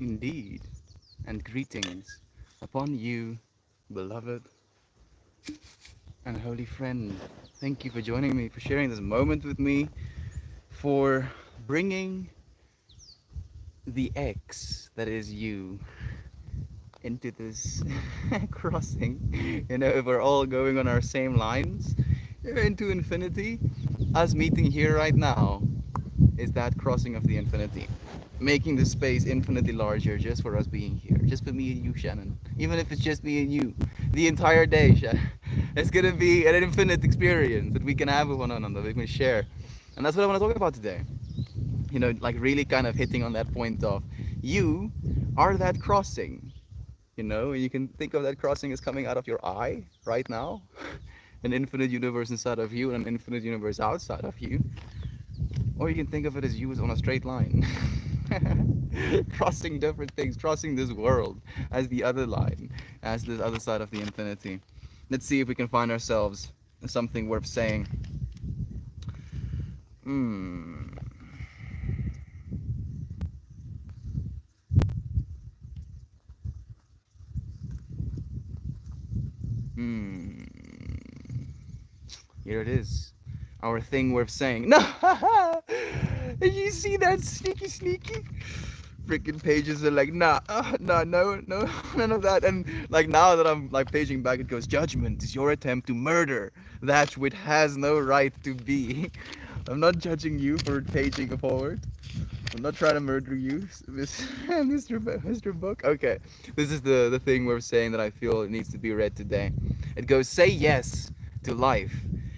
indeed, and greetings upon you, beloved and holy friend. Thank you for joining me, for sharing this moment with me, for bringing the X that is you into this crossing. If we're all going on our same lines into infinity, us meeting here right now is that crossing of the infinity, making the space infinitely larger just for us being here, just for me and you, Shannon. Even if it's just me and you, the entire day, Shannon. It's gonna be an infinite experience that we can have with one another, we can share. And that's what I want to talk about today. Like really kind of hitting on that point of you are that crossing. And you can think of that crossing as coming out of your eye right now, an infinite universe inside of you and an infinite universe outside of you. Or you can think of it as you as on a straight line. Crossing different things, crossing this world as the other line, as this other side of the infinity. Let's see if we can find ourselves in something worth saying. Hmm. Hmm. Here it is. Our thing worth saying. No! Did you see that sneaky? Freaking pages are like, nah, nah, no, none of that. And like now that I'm like paging back, it goes, judgment is your attempt to murder that which has no right to be. I'm not judging you for paging forward. I'm not trying to murder you, Mr. Book. Okay, this is the thing we're saying that I feel it needs to be read today. It goes, say yes to life,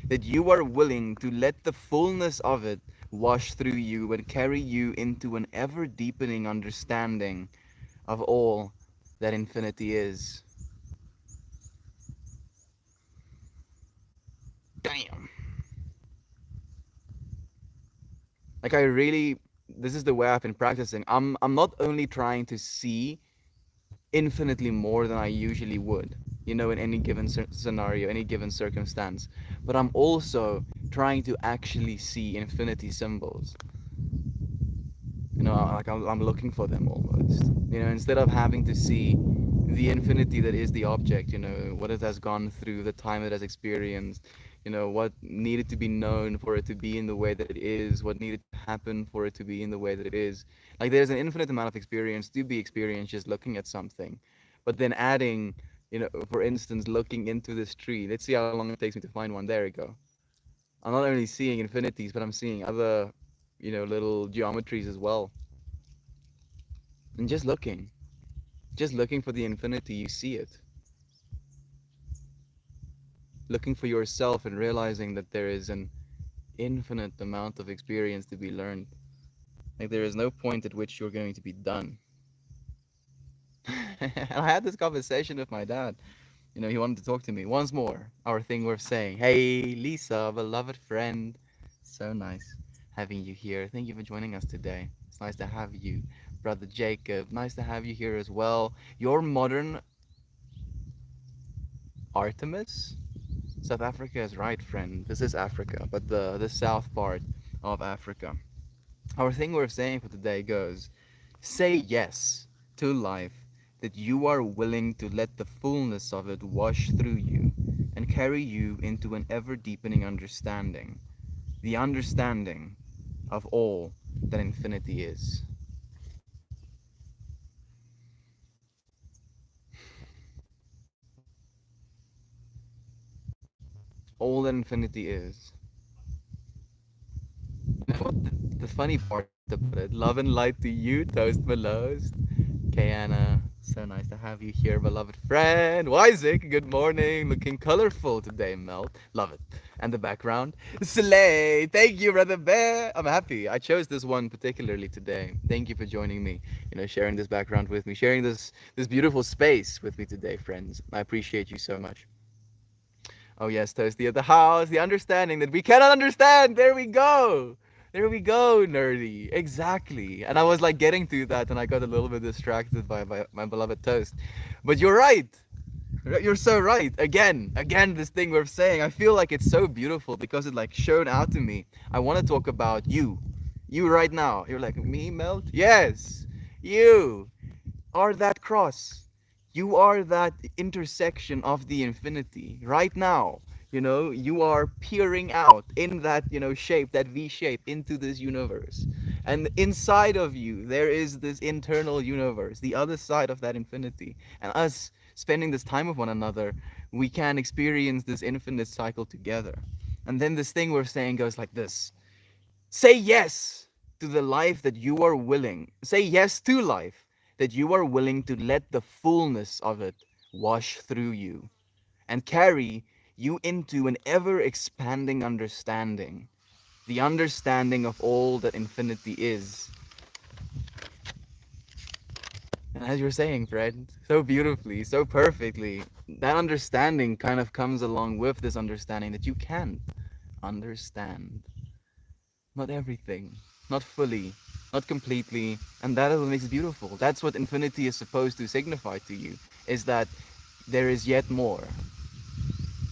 that you are willing to let the fullness of it wash through you and carry you into an ever deepening understanding of all that infinity is. Damn. Like I really, this is the way I've been practicing. I'm not only trying to see infinitely more than I usually would, in any given scenario, any given circumstance. But I'm also trying to actually see infinity symbols. Like I'm looking for them almost. Instead of having to see the infinity that is the object, what it has gone through, the time it has experienced, what needed to be known for it to be in the way that it is, what needed to happen for it to be in the way that it is. Like there's an infinite amount of experience to be experienced just looking at something. But then adding, for instance, looking into this tree. Let's see how long it takes me to find one. There we go. I'm not only seeing infinities, but I'm seeing other, little geometries as well. And just looking for the infinity, you see it. Looking for yourself and realizing that there is an infinite amount of experience to be learned. Like there is no point at which you're going to be done. And I had this conversation with my dad. He wanted to talk to me once more. Our thing worth saying. Hey, Lisa, beloved friend. So nice having you here. Thank you for joining us today. It's nice to have you. Brother Jacob, nice to have you here as well. Your modern Artemis? South Africa is right, friend. This is Africa, but the south part of Africa. Our thing we're saying for today goes, say yes to life, that you are willing to let the fullness of it wash through you and carry you into an ever deepening understanding, the understanding of all that infinity is. All that infinity is. You know what the funny part about it? Love and light to you, Toast Melost. Kayana, so nice to have you here, beloved friend. Isaac, good morning. Looking colorful today, Melt. Love it. And the background. Slay. Thank you, Brother Bear. I'm happy. I chose this one particularly today. Thank you for joining me, sharing this background with me, sharing this beautiful space with me today, friends. I appreciate you so much. Oh yes, Toasty at the house. The understanding that we cannot understand. There we go. There we go, nerdy. Exactly. And I was like getting to that, and I got a little bit distracted by my beloved Toast. But you're right. You're so right. Again, this thing we're saying, I feel like it's so beautiful because it like showed out to me. I want to talk about you. You right now. You're like, me, Melt? Yes. You. are that cross. You are that intersection of the infinity right now. You are peering out in that, shape, that V shape into this universe. And inside of you, there is this internal universe, the other side of that infinity. And us spending this time with one another, we can experience this infinite cycle together. And then this thing we're saying goes like this: say yes to the life that you are willing. Say yes to life that you are willing to let the fullness of it wash through you and carry you into an ever expanding understanding. The understanding of all that infinity is. And as you're saying, Fred, so beautifully, so perfectly, that understanding kind of comes along with this understanding that you can't understand. Not everything, not fully, not completely, and that is what makes it beautiful. That's what infinity is supposed to signify to you, is that there is yet more,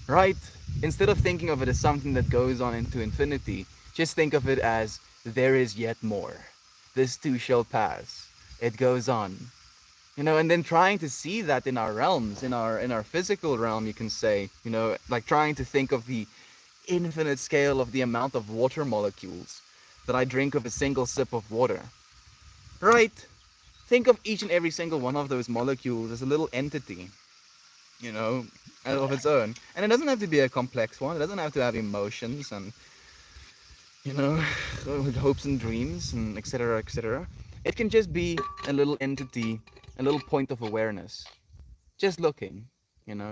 right? Instead of thinking of it as something that goes on into infinity, just think of it as there is yet more. This too shall pass. It goes on. And then trying to see that in our realms, in our physical realm, you can say, like trying to think of the infinite scale of the amount of water molecules that I drink of a single sip of water. Right? Think of each and every single one of those molecules as a little entity, you know, of its own. And it doesn't have to be a complex one. It doesn't have to have emotions and, you know, hopes and dreams and etc. etc. It can just be a little entity, a little point of awareness. Just looking,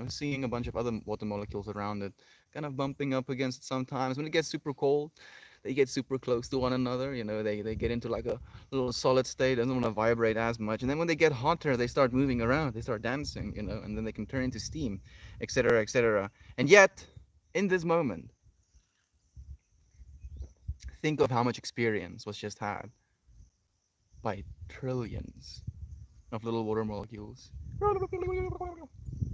seeing a bunch of other water molecules around it, kind of bumping up against it sometimes. When it gets super cold, they get super close to one another. They get into like a little solid state, doesn't want to vibrate as much. And then when they get hotter, they start moving around, they start dancing, and then they can turn into steam, etc., etc. And yet, in this moment, think of how much experience was just had by trillions of little water molecules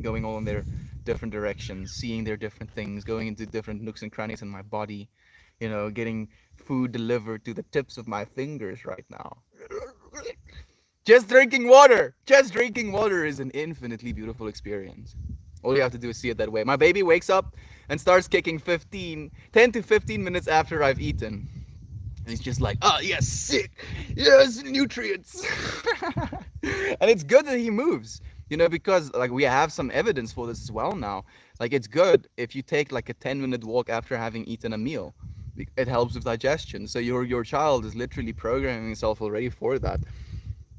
going all in their different directions, seeing their different things, going into different nooks and crannies in my body, getting food delivered to the tips of my fingers right now. Just drinking water! Just drinking water is an infinitely beautiful experience. All you have to do is see it that way. My baby wakes up and starts kicking 10 to 15 minutes after I've eaten. And he's just like, oh, yes, sick. Yes, nutrients. And it's good that he moves, because like we have some evidence for this as well now. Like it's good if you take like a 10-minute walk after having eaten a meal. It helps with digestion. So your child is literally programming himself already for that.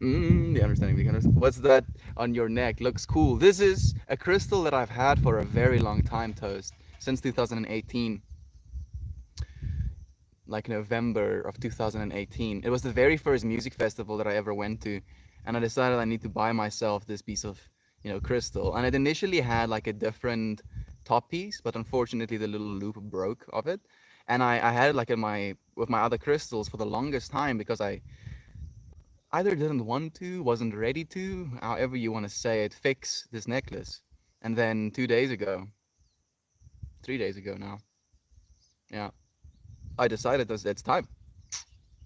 The understanding. What's that on your neck? Looks cool. This is a crystal that I've had for a very long time, Toast, since 2018. Like November of 2018. It was the very first music festival that I ever went to, and I decided I need to buy myself this piece of, crystal. And it initially had like a different top piece, but unfortunately the little loop broke of it. And I had it like with my other crystals for the longest time because I either didn't want to, wasn't ready to, however you want to say it, fix this necklace. And then 2 days ago, 3 days ago now, yeah, I decided that it's time.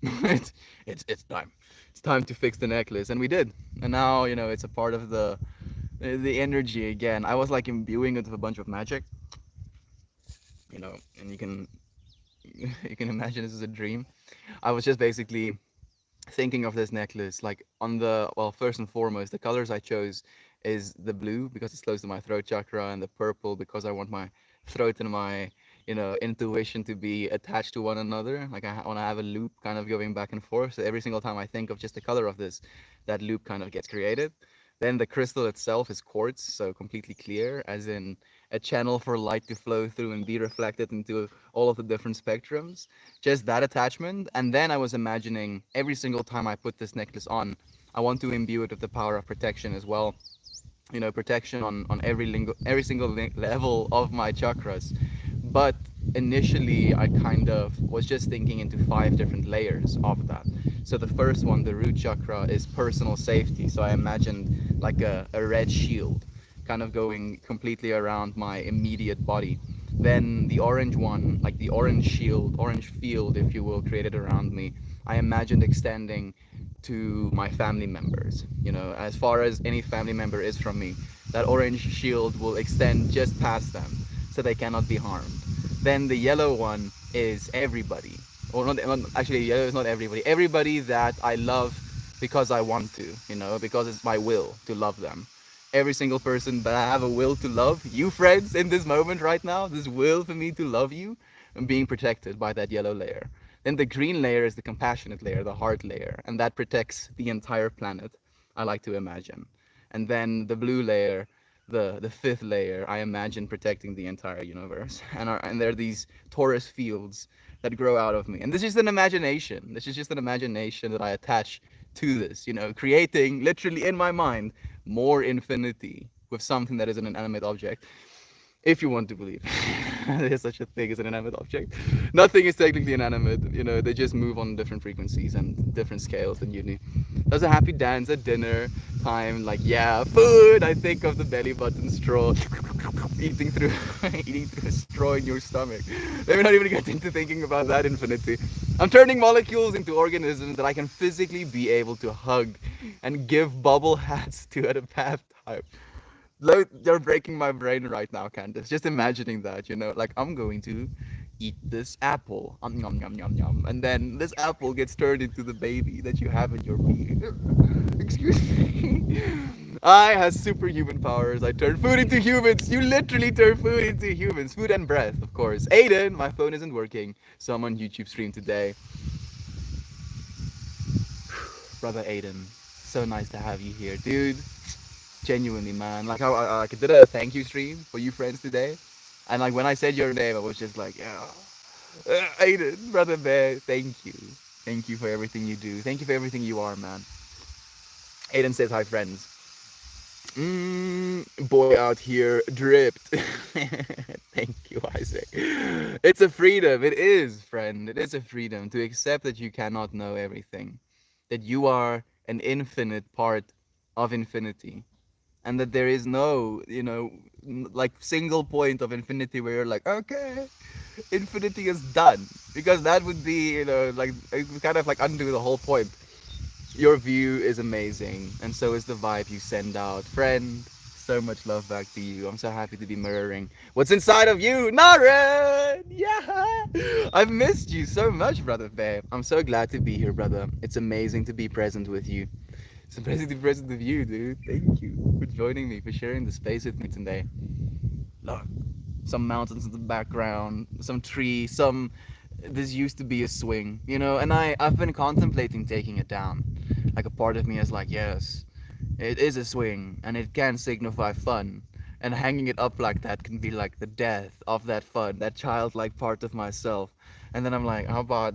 it's time. It's time to fix the necklace, and we did. And now it's a part of the energy again. I was like imbuing it with a bunch of magic, and you can imagine this is a dream. I was just basically thinking of this necklace like first and foremost, the colors I chose is the blue because it's close to my throat chakra, and the purple because I want my throat and my intuition to be attached to one another. Like I want to have a loop kind of going back and forth. So every single time I think of just the color of this, that loop kind of gets created. Then the crystal itself is quartz, so completely clear, as in a channel for light to flow through and be reflected into all of the different spectrums. Just that attachment. And then I was imagining every single time I put this necklace on, I want to imbue it with the power of protection as well. Protection on every single level of my chakras. But initially I kind of was just thinking into 5 different layers of that. So the first one, the root chakra, is personal safety. So I imagined like a red shield kind of going completely around my immediate body. Then the orange one, like the orange shield, orange field, if you will, created around me, I imagined extending to my family members. You know, as far as any family member is from me, that orange shield will extend just past them so they cannot be harmed. Then the yellow one is everybody. Or not actually, yellow is not everybody. Everybody that I love because I want to, you know, because it's my will to love them. Every single person that I have a will to love, you friends in this moment right now, this will for me to love you, and being protected by that yellow layer. Then the green layer is the compassionate layer, the heart layer, and that protects the entire planet, I like to imagine. And then the blue layer, the fifth layer, I imagine protecting the entire universe. And there are these torus fields that grow out of me. And this is an imagination. This is just an imagination that I attach to this, you know, creating literally in my mind more infinity with something that is an inanimate object. If you want to believe there's such a thing as an inanimate object. Nothing is technically inanimate, you know, they just move on different frequencies and different scales than you do. There's a happy dance at dinner time, like, yeah, food, I think of the belly button straw, eating through a straw in your stomach. Let me not even get into thinking about that infinity. I'm turning molecules into organisms that I can physically be able to hug and give bubble hats to at a bath time. You're breaking my brain right now, Candace. Just imagining that, you know, like I'm going to eat this apple, yum yum yum yum, and then this apple gets turned into the baby that you have in your being. Excuse me. I have superhuman powers. I turn food into humans. You literally turn food into humans. Food and breath, of course. Aiden, my phone isn't working, so I'm on YouTube stream today. Brother Aiden, so nice to have you here, dude. Genuinely, man. Like how I did a thank you stream for you friends today, and like when I said your name, I was just like, yeah, Aiden, brother bear, thank you for everything you do, thank you for everything you are, man. Aiden says hi, friends. Boy out here dripped. Thank you, Isaac. It's a freedom. It is, friend. It is a freedom to accept that you cannot know everything, that you are an infinite part of infinity, and that there is no, you know, like single point of infinity where you're like, okay, infinity is done, because that would be, you know, like it would kind of like undo the whole point. Your view is amazing, and so is the vibe you send out, friend. So much love back to you. I'm so happy to be mirroring what's inside of you, Naren. Yeah, I've missed you so much, brother bear. I'm so glad to be here, brother. It's amazing to be present with you. It's amazing to be present with you, dude. Thank you for joining me, for sharing the space with me today. Look, some mountains in the background, some trees, some. This used to be a swing, you know, and I've been contemplating taking it down. Like a part of me is like, yes, it is a swing, and it can signify fun. And hanging it up like that can be like the death of that fun, that childlike part of myself. And then I'm like, how about,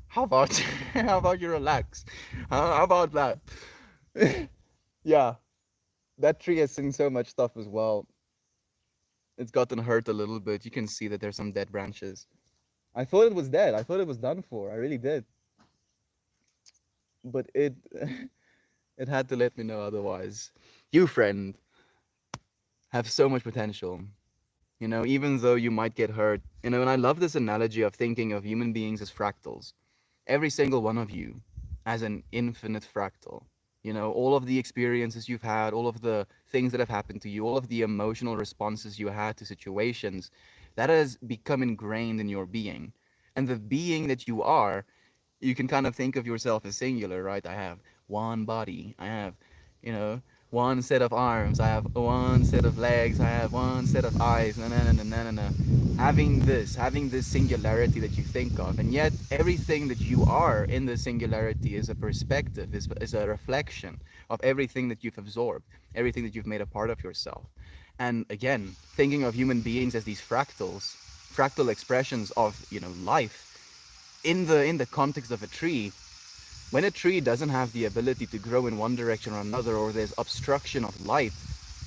how about, how about you relax? How about that? Yeah, that tree has seen so much stuff as well. It's gotten hurt a little bit. You can see that there's some dead branches. I thought it was dead. I thought it was done for. I really did. But it it had to let me know otherwise. You, friend, have so much potential. You know, even though you might get hurt. You know, and I love this analogy of thinking of human beings as fractals. Every single one of you as an infinite fractal. You know, all of the experiences you've had, all of the things that have happened to you, all of the emotional responses you had to situations, that has become ingrained in your being. And the being that you are, you can kind of think of yourself as singular, right? I have one body. I have, you know, one set of arms. I have one set of legs. I have one set of eyes. Na na na na na na. Having this singularity that you think of, and yet everything that you are in the singularity is a perspective, is a reflection of everything that you've absorbed, everything that you've made a part of yourself. And again, thinking of human beings as these fractals, fractal expressions of, you know, life in the context of a tree. When a tree doesn't have the ability to grow in one direction or another, or there's obstruction of light,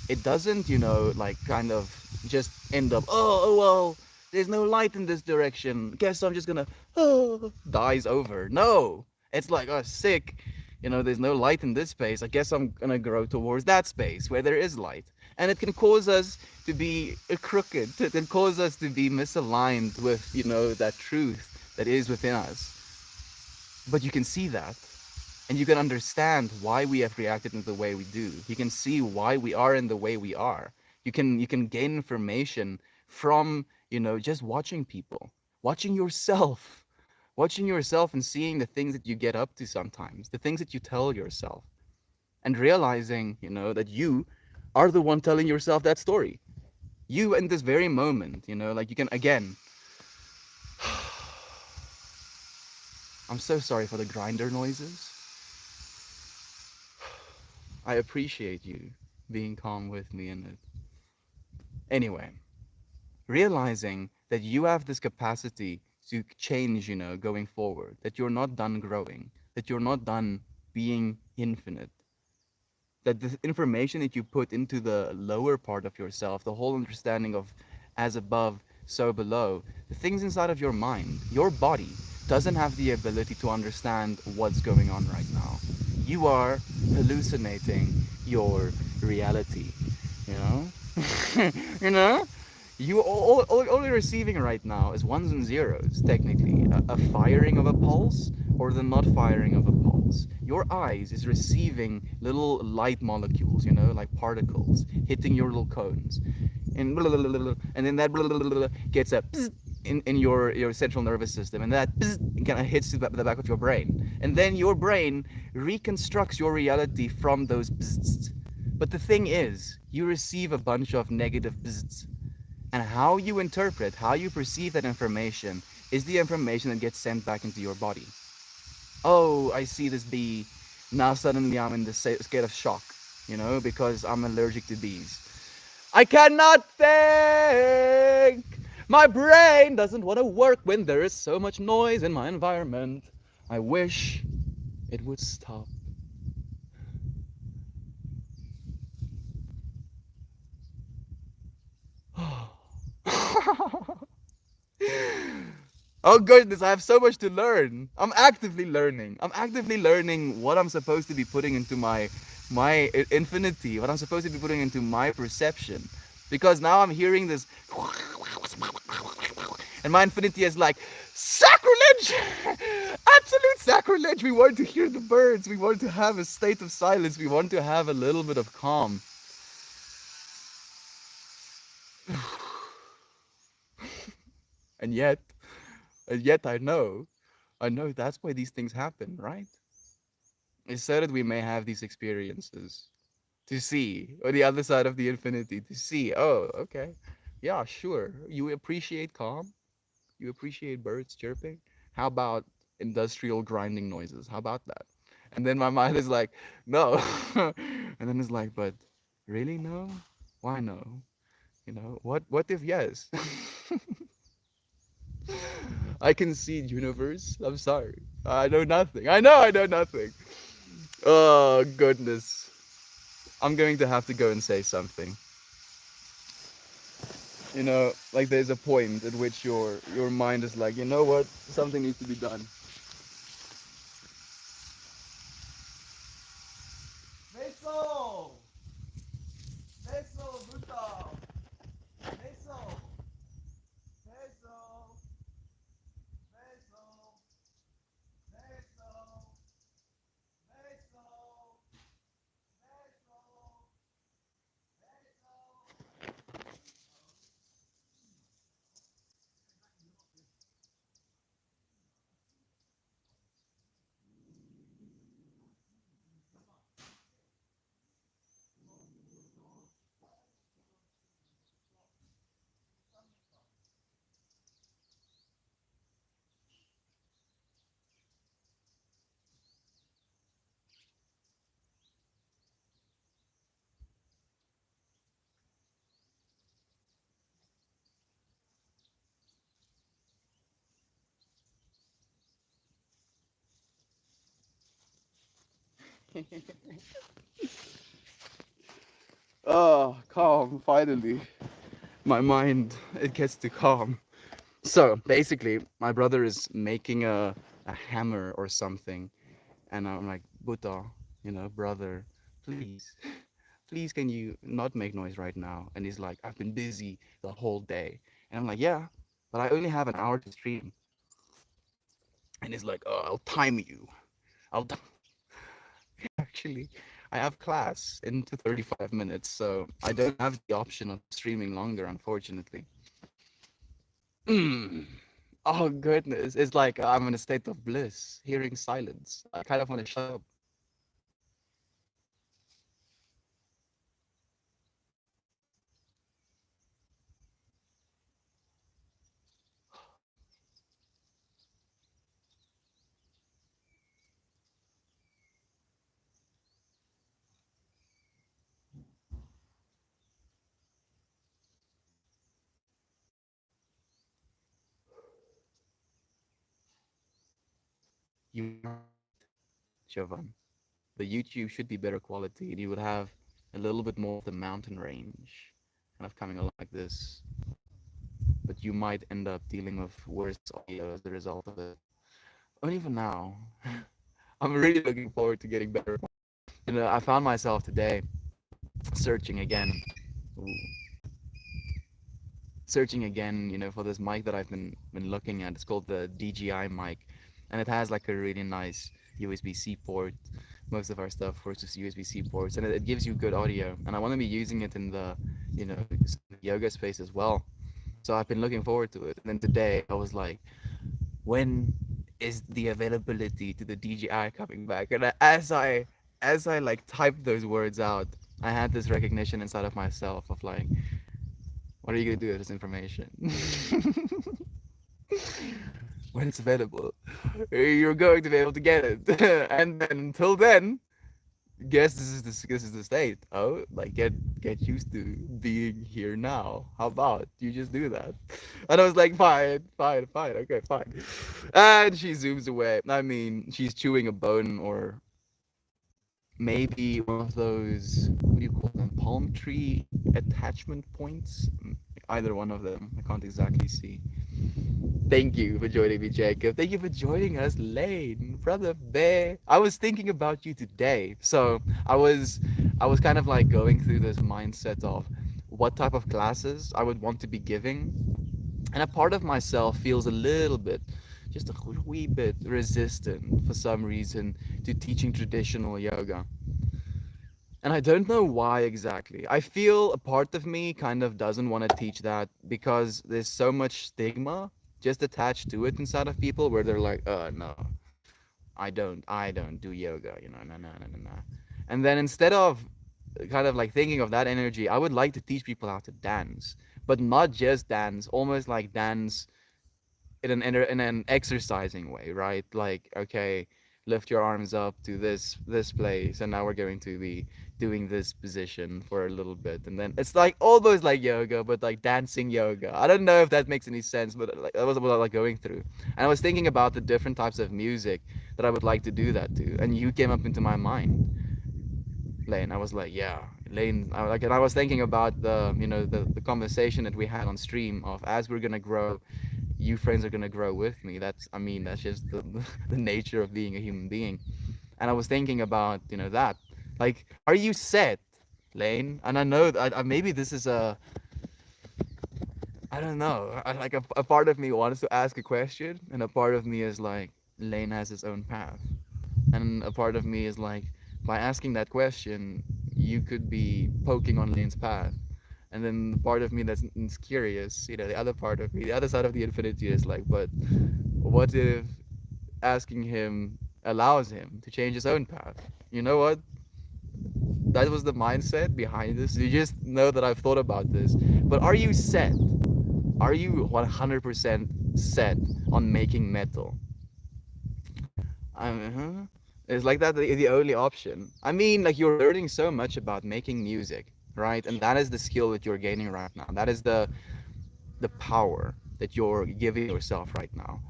it doesn't, you know, like kind of just end up, oh well, there's no light in this direction, guess I'm just gonna, oh, dies over. No, it's like, oh, sick, you know, there's no light in this space, I guess I'm gonna grow towards that space where there is light. And it can cause us to be crooked, it can cause us to be misaligned with, you know, that truth that is within us. But you can see that, And you can understand why we have reacted in the way we do. You can see why we are in the way we are. You can gain information from, just watching people, watching yourself, watching yourself and seeing the things that you get up to sometimes, the things that you tell yourself, and realizing, that you are the one telling yourself that story. You in this very moment, like you can again. I'm so sorry for the grinder noises. I appreciate you being calm with me in it. Anyway, realizing that you have this capacity to change, going forward, that you're not done growing, that you're not done being infinite, that the information that you put into the lower part of yourself, the whole understanding of as above, so below, the things inside of your mind, your body doesn't have the ability to understand what's going on right now. You are hallucinating your reality, you know? you know? All you're receiving right now is ones and zeros, technically. A firing of a pulse or the not firing of a pulse. Your eyes is receiving little light molecules, like particles, hitting your little cones. And then that gets a in your central nervous system, and that kind of hits the back of your brain. And then your brain reconstructs your reality from those bzzz. But the thing is, you receive a bunch of negative bzzz, and how you interpret, how you perceive that information is the information that gets sent back into your body. Oh, I see this bee. Now suddenly I'm in this state of shock, because I'm allergic to bees. I cannot think. My brain doesn't want to work when there is so much noise in my environment. I wish it would stop. Oh goodness, I have so much to learn. I'm actively learning. I'm actively learning what I'm supposed to be putting into my infinity, what I'm supposed to be putting into my perception. Because now I'm hearing this, and my infinity is like, sacrilege! Absolute sacrilege! We want to hear the birds. We want to have a state of silence. We want to have a little bit of calm. And yet, I know that's why these things happen, right? It's so that we may have these experiences to see, or the other side of the infinity, to see, oh, okay, yeah, sure. You appreciate calm, you appreciate birds chirping. How about industrial grinding noises? How about that? And then my mind is like, no. And then it's like, but really no? Why no? What if yes? I concede, universe. I'm sorry. I know nothing. I know nothing. Oh goodness. I'm going to have to go and say something. Like there's a point at which your mind is like, you know what? Something needs to be done. Beso! Beso, brutal! Beso! Beso! Beso! Beso! Beso! Beso! Oh, calm, finally. My mind, it gets to calm. So basically, my brother is making a hammer or something, and I'm like, Buddha, brother, please, please, can you not make noise right now? And he's like, I've been busy the whole day, and I'm like, yeah, but I only have an hour to stream. And he's like, oh, I'll time you. I'll. actually, I have class into 35 minutes, so I don't have the option of streaming longer, unfortunately. Mm. Oh goodness, it's like I'm in a state of bliss, hearing silence. I kind of want to shut up. You, Jovan. The YouTube should be better quality, and you would have a little bit more of the mountain range, kind of coming along like this. But you might end up dealing with worse audio as a result of it. Only for now. I'm really looking forward to getting better. I found myself today searching again, ooh, searching again, for this mic that I've been looking at. It's called the DJI mic, and it has like a really nice USB-C port. Most of our stuff works with USB-C ports, and it gives you good audio. And I want to be using it in the, yoga space as well. So I've been looking forward to it. And then today I was like, when is the availability to the DJI coming back? And as I like typed those words out, I had this recognition inside of myself of like, what are you gonna do with this information? When it's available, you're going to be able to get it. And then until then, guess this is the state. Oh, like get used to being here now. How about you just do that? And I was like, fine, fine, fine, okay, fine. And she zooms away. I mean, she's chewing a bone, or maybe one of those, what do you call them, palm tree attachment points. Either one of them. I can't exactly see. Thank you for joining me, Jacob. Thank you for joining us, Lane, brother bear. I was thinking about you today. So I was kind of like going through this mindset of what type of classes I would want to be giving. And a part of myself feels a little bit, just a wee bit resistant for some reason to teaching traditional yoga. And I don't know why exactly. I feel a part of me kind of doesn't want to teach that because there's so much stigma just attached to it inside of people where they're like, no, I don't do yoga, no, no, no, no, no. And then instead of kind of like thinking of that energy, I would like to teach people how to dance, but not just dance, almost like dance in an exercising way, right? Like, okay, lift your arms up to this place, and now we're going to be doing this position for a little bit, and then it's like almost like yoga, but like dancing yoga. I don't know if that makes any sense, but like that was what I was like going through, and I was thinking about the different types of music that I would like to do that to, and you came up into my mind, Lane. I was like, yeah, Lane. And I was thinking about the conversation that we had on stream of as we're gonna grow, you friends are gonna grow with me. That's just the nature of being a human being. And I was thinking about that. Like, are you set, Lane? And I know that maybe this is I don't know. Like a part of me wants to ask a question, and a part of me is like, Lane has his own path, and a part of me is like, by asking that question, you could be poking on Lane's path. And then the part of me that's curious, the other part of me, the other side of the infinity is like, but what if asking him allows him to change his own path? You know what? That was the mindset behind this. You just know that I've thought about this. But are you set? Are you 100% set on making metal? It's like that the only option. I mean, like you're learning so much about making music, right? And that is the skill that you're gaining right now. That is the power that you're giving yourself right now.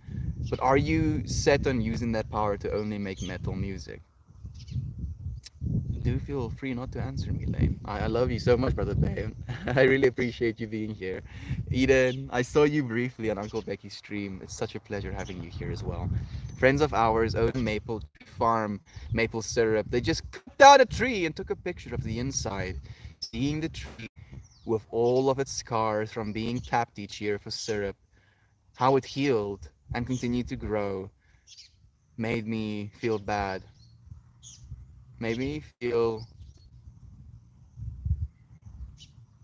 But are you set on using that power to only make metal music? Do feel free not to answer me, Lane. I love you so much, brother Babe. I really appreciate you being here. Eden, I saw you briefly on Uncle Becky's stream. It's such a pleasure having you here as well. Friends of ours own a maple tree farm, maple syrup. They just cut down a tree and took a picture of the inside, seeing the tree with all of its scars from being capped each year for syrup, how it healed and continued to grow, made me feel bad. Made me feel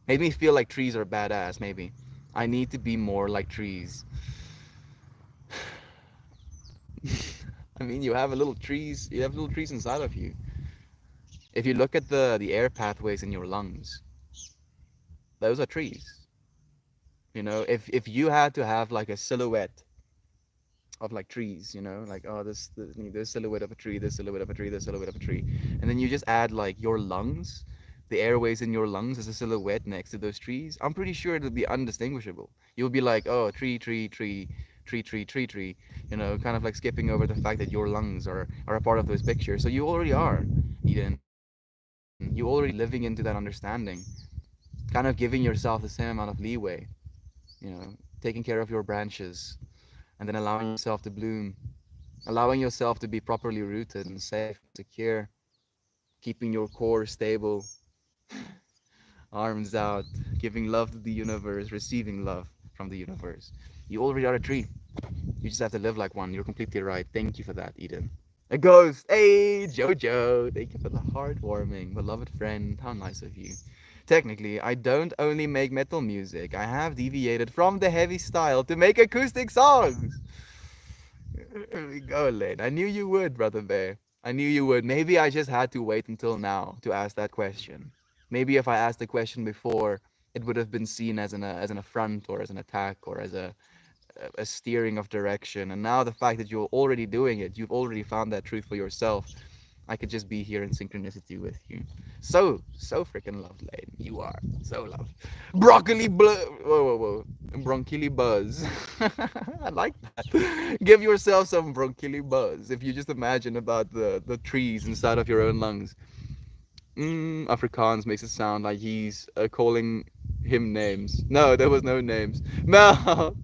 made me feel like trees are badass. Maybe I need to be more like trees. I mean, you have little trees inside of you. If you look at the air pathways in your lungs, those are trees. You know, if you had to have like a silhouette of like trees, you know, like oh this silhouette of a tree, this silhouette of a tree, this silhouette of a tree, and then you just add like your lungs, the airways in your lungs as a silhouette next to those trees. I'm pretty sure it'll be undistinguishable. You'll be like, oh, tree, tree, tree, tree, tree, tree, tree, you know, kind of like skipping over the fact that your lungs are a part of those pictures. So you already are, Eden. You already living into that understanding, kind of giving yourself the same amount of leeway, you know, taking care of your branches, and then allowing yourself to bloom, allowing yourself to be properly rooted and safe and secure, keeping your core stable, arms out, giving love to the universe, receiving love from the universe. You already are a tree. You just have to live like one. You're completely right. Thank you for that, Eden. A ghost. Hey, Jojo. Thank you for the heartwarming, beloved friend. How nice of you. Technically, I don't only make metal music. I have deviated from the heavy style to make acoustic songs. There we go, Lane. I knew you would, brother bear. I knew you would. Maybe I just had to wait until now to ask that question. Maybe if I asked the question before, it would have been seen as an affront or as an attack or as a steering of direction. And now the fact that you're already doing it, you've already found that truth for yourself. I could just be here in synchronicity with you. So freaking loved, Lane. You are so loved. Whoa. Bronchili buzz. I like that. Give yourself some bronchili buzz. If you just imagine about the trees inside of your own lungs. Afrikaans makes it sound like he's calling him names. No, there was no names. Melt.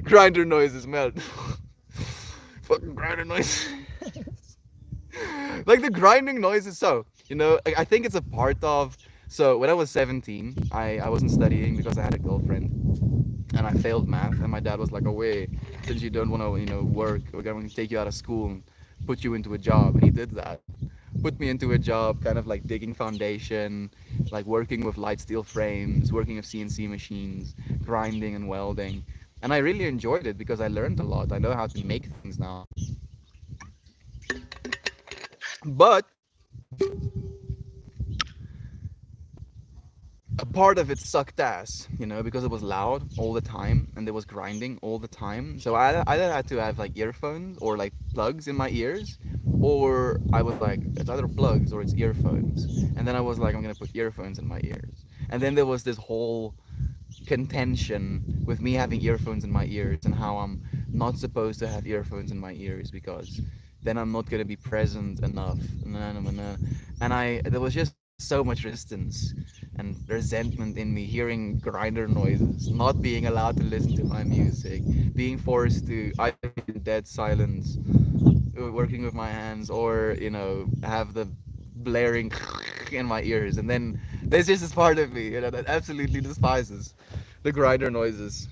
Grinder noises, melt. Fucking grinder noises. Like the grinding noises. So, you know, I think it's a part of. So when I was 17, I wasn't studying because I had a girlfriend, and I failed math. And my dad was like, "Oh wait, since you don't want to, you know, work, we're going to take you out of school and put you into a job." And he did that. Put me into a job, kind of like digging foundation, like working with light steel frames, working with CNC machines, grinding and welding. And I really enjoyed it because I learned a lot. I know how to make things now. But a part of it sucked ass, you know, because it was loud all the time and there was grinding all the time. So I either had to have like earphones or like plugs in my ears, or I was like, it's either plugs or it's earphones. And then I was like, I'm gonna put earphones in my ears. And then there was this whole contention with me having earphones in my ears and how I'm not supposed to have earphones in my ears because then I'm not gonna be present enough. And there was just so much resistance and resentment in me hearing grinder noises, not being allowed to listen to my music, being forced to either be in dead silence, working with my hands, or you know, have the blaring in my ears. And then there's just this part of me, you know, that absolutely despises the grinder noises.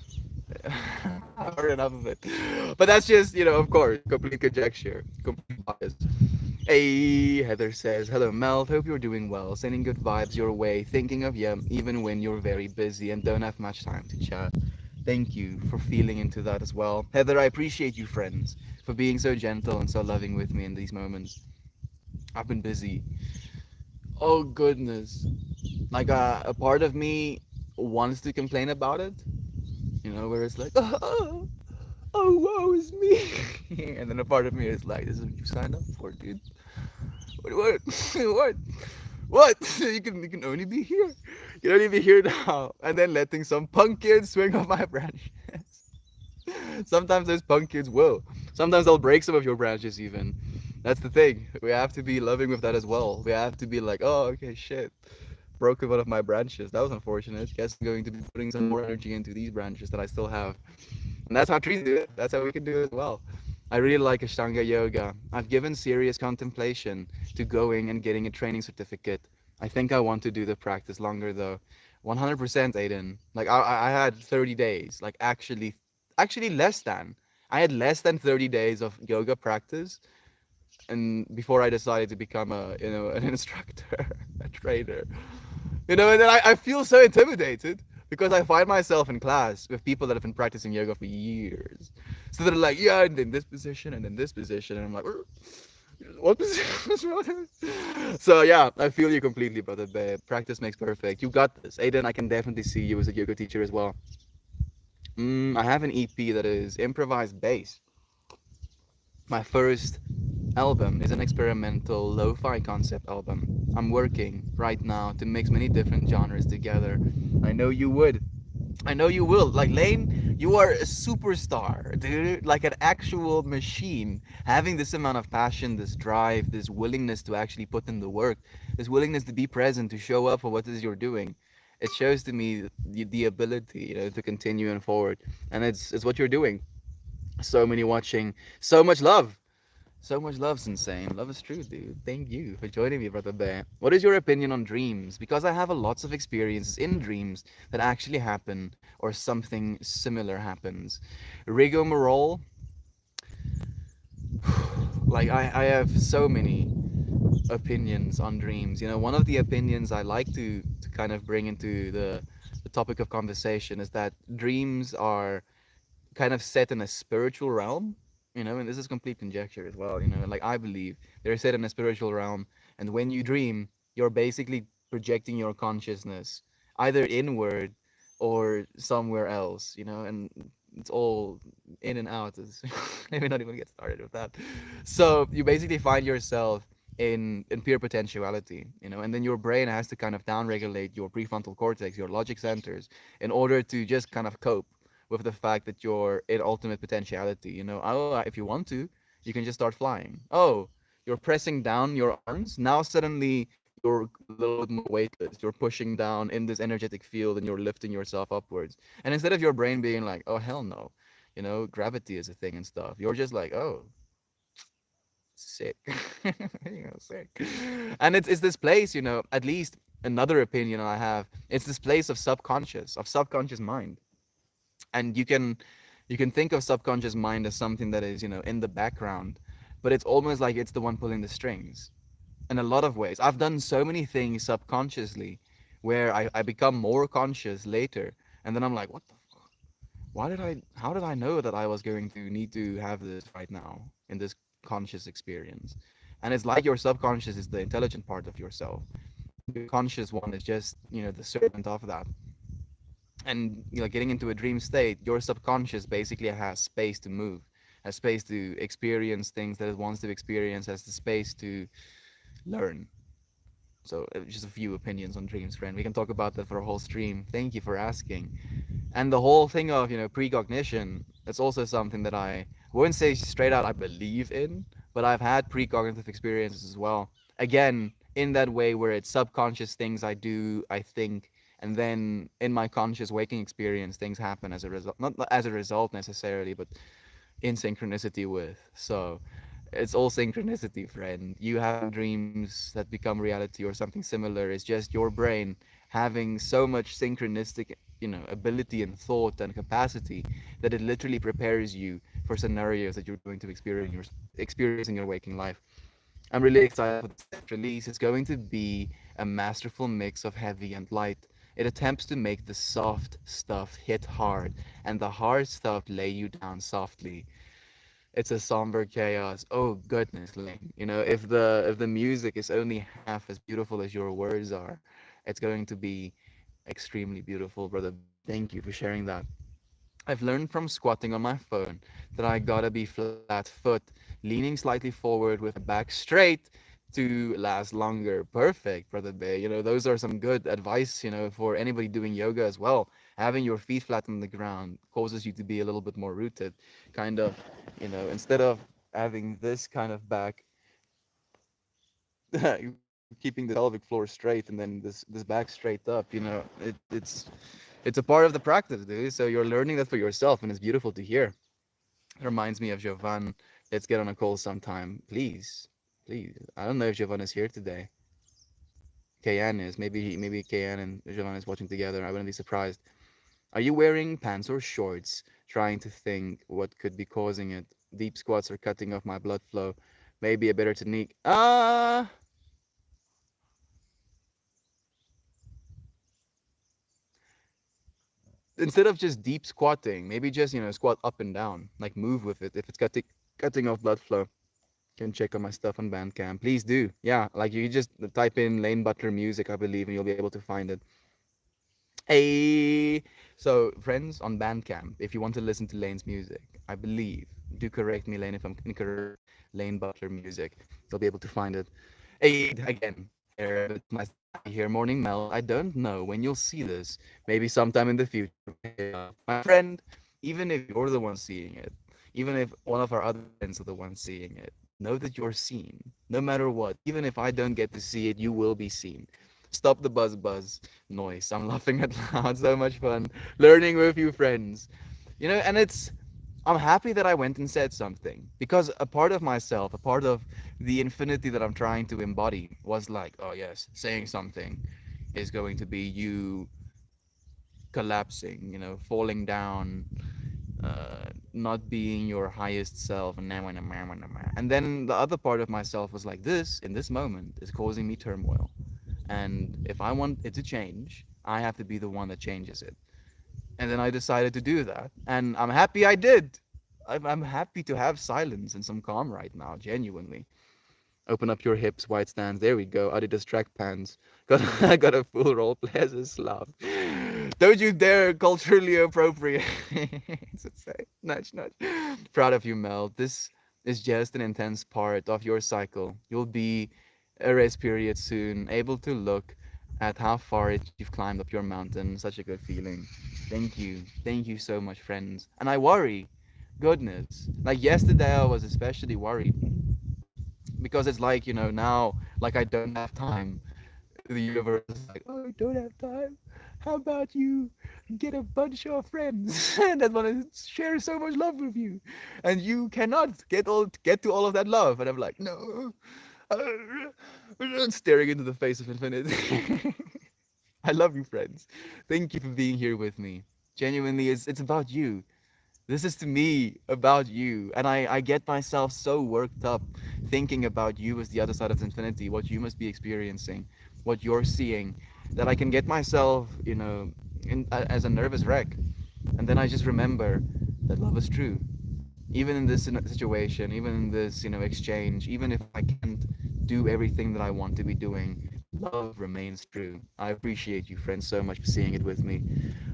I've heard enough of it. But that's just, you know, of course, complete conjecture, complete bias. Hey, Heather says, hello, Mel. Hope you're doing well. Sending good vibes your way. Thinking of you, even when you're very busy and don't have much time to chat. Thank you for feeling into that as well. Heather, I appreciate you, friends, for being so gentle and so loving with me in these moments. I've been busy. Oh, goodness. Like, a part of me wants to complain about it, you know, where it's like, oh, woe is me. And then a part of me is like, this is what you signed up for, dude. What? What? What? You can only be here. You can only be here now. And then letting some punk kids swing off my branches. Sometimes those punk kids will. Sometimes they'll break some of your branches even. That's the thing. We have to be loving with that as well. We have to be like, oh, okay, shit. Broken one of my branches. That was unfortunate. Guess I'm going to be putting some more energy into these branches that I still have. And that's how trees do it. That's how we can do it as well. I really like Ashtanga yoga. I've given serious contemplation to going and getting a training certificate. I think I want to do the practice longer though. 100% Aiden. Like I had 30 days. Like actually less than. I had less than 30 days of yoga practice and before I decided to become a, an instructor, a trainer, and then I feel so intimidated because I find myself in class with people that have been practicing yoga for years. So they're like, yeah, and then this position and then this position, and I'm like, what position? So yeah, I feel you completely, brother. Babe. Practice makes perfect. You got this, Aiden. I can definitely see you as a yoga teacher as well. I have an EP that is improvised bass. My first album is an experimental lo-fi concept album. I'm working right now to mix many different genres together. I know you would. I know you will. Like Lane, you are a superstar, dude. Like an actual machine. Having this amount of passion, this drive, this willingness to actually put in the work, this willingness to be present, to show up for what it is you're doing. It shows to me the ability, to continue and forward. And it's what you're doing. So many watching, so much love. So much love, Sensei. Love is true, dude. Thank you for joining me, Brother Bear. What is your opinion on dreams? Because I have a lots of experiences in dreams that actually happen or something similar happens. Rigmarole, like I have so many opinions on dreams. One of the opinions I like to kind of bring into the topic of conversation is that dreams are kind of set in a spiritual realm, and this is complete conjecture as well, like I believe they're set in a spiritual realm, and when you dream, you're basically projecting your consciousness either inward or somewhere else, and it's all in and out. Is maybe not even get started with that. So you basically find yourself in pure potentiality, and then your brain has to kind of downregulate your prefrontal cortex, your logic centers, in order to just kind of cope with the fact that you're in ultimate potentiality. Oh, if you want to, you can just start flying. Oh, you're pressing down your arms. Now suddenly you're a little bit more weightless. You're pushing down in this energetic field and you're lifting yourself upwards. And instead of your brain being like, oh, hell no, gravity is a thing and stuff, you're just like, oh, sick. Sick. And it's this place, at least another opinion I have, it's this place of subconscious mind. And you can think of subconscious mind as something that is in the background, but it's almost like it's the one pulling the strings in a lot of ways. I've done so many things subconsciously where I become more conscious later, and then I'm like, what the fuck, how did I know that I was going to need to have this right now in this conscious experience? And it's like your subconscious is the intelligent part of yourself, and your conscious one is just the servant of that. And getting into a dream state, your subconscious basically has space to move, has space to experience things that it wants to experience, has the space to learn. So just a few opinions on dreams, friend. We can talk about that for a whole stream. Thank you for asking. And the whole thing of precognition, that's also something that I wouldn't say straight out I believe in, but I've had precognitive experiences as well. Again, in that way where it's subconscious things I do, I think, and then in my conscious waking experience, things happen as a result, not as a result necessarily, but in synchronicity with. So it's all synchronicity, friend. You having dreams that become reality or something similar is just your brain having so much synchronistic, ability and thought and capacity that it literally prepares you for scenarios that you're going to experience in your waking life. I'm really excited for this next release. It's going to be a masterful mix of heavy and light. It attempts to make the soft stuff hit hard and the hard stuff lay you down softly. It's a somber chaos. Oh goodness, Lane. If the music is only half as beautiful as your words are, it's going to be extremely beautiful, brother. Thank you for sharing that. I've learned from squatting on my phone that I gotta be flat foot, leaning slightly forward with my back straight to last longer. Perfect, brother Bay. Those are some good advice, for anybody doing yoga as well. Having your feet flat on the ground causes you to be a little bit more rooted. Kind of, instead of having this kind of back, keeping the pelvic floor straight and then this back straight up, it's a part of the practice, dude. So you're learning that for yourself, and it's beautiful to hear. It reminds me of Jovan. Let's get on a call sometime, please. Please. I don't know if Jovan is here today. Kayan is. Maybe Kayan and Jovan is watching together. I wouldn't be surprised. Are you wearing pants or shorts? Trying to think what could be causing it. Deep squats are cutting off my blood flow. Maybe a better technique. Instead of just deep squatting, maybe just squat up and down, like move with it. If it's cutting off blood flow, can check on my stuff on Bandcamp. Please do. Yeah, like you just type in Lane Butler music, I believe, and you'll be able to find it. Hey, so friends on Bandcamp, if you want to listen to Lane's music, I believe, do correct me, Lane, if I'm incorrect. Lane Butler music, you'll be able to find it. Hey, again, here, my here, Morning Mel. I don't know when you'll see this. Maybe sometime in the future. My friend, even if you're the one seeing it, even if one of our other friends are the one seeing it, know that you're seen. No matter what, even if I don't get to see it, you will be seen. Stop the buzz noise. I'm laughing out loud. So much fun learning with you friends. And I'm happy that I went and said something because a part of myself, a part of the infinity that I'm trying to embody was like, oh yes, saying something is going to be you collapsing, falling down, not being your highest self. And then the other part of myself was like, this in this moment is causing me turmoil. And if I want it to change, I have to be the one that changes it. And then I decided to do that. And I'm happy I did. I'm happy to have silence and some calm right now, genuinely. Open up your hips, wide stance. There we go. Adidas track pants. I got a full role play as a Slav. Don't you dare culturally appropriate. Say, nudge, nudge. Proud of you, Mel. This is just an intense part of your cycle. You'll be a rest period soon, able to look at how far you've climbed up your mountain. Such a good feeling. Thank you. Thank you so much, friends. And I worry. Goodness. Like yesterday, I was especially worried because it's like now like I don't have time. The universe is like, oh, I don't have time. How about you get a bunch of friends that want to share so much love with you, and you cannot get to all of that love? And I'm like, no. Staring into the face of infinity. I love you, friends. Thank you for being here with me. Genuinely, it's about you. This is to me about you. And I get myself so worked up thinking about you as the other side of infinity, what you must be experiencing, what you're seeing, that I can get myself, as a nervous wreck. And then I just remember that love is true. Even in this situation, even in this, exchange, even if I can't do everything that I want to be doing, love remains true. I appreciate you, friends, so much for seeing it with me.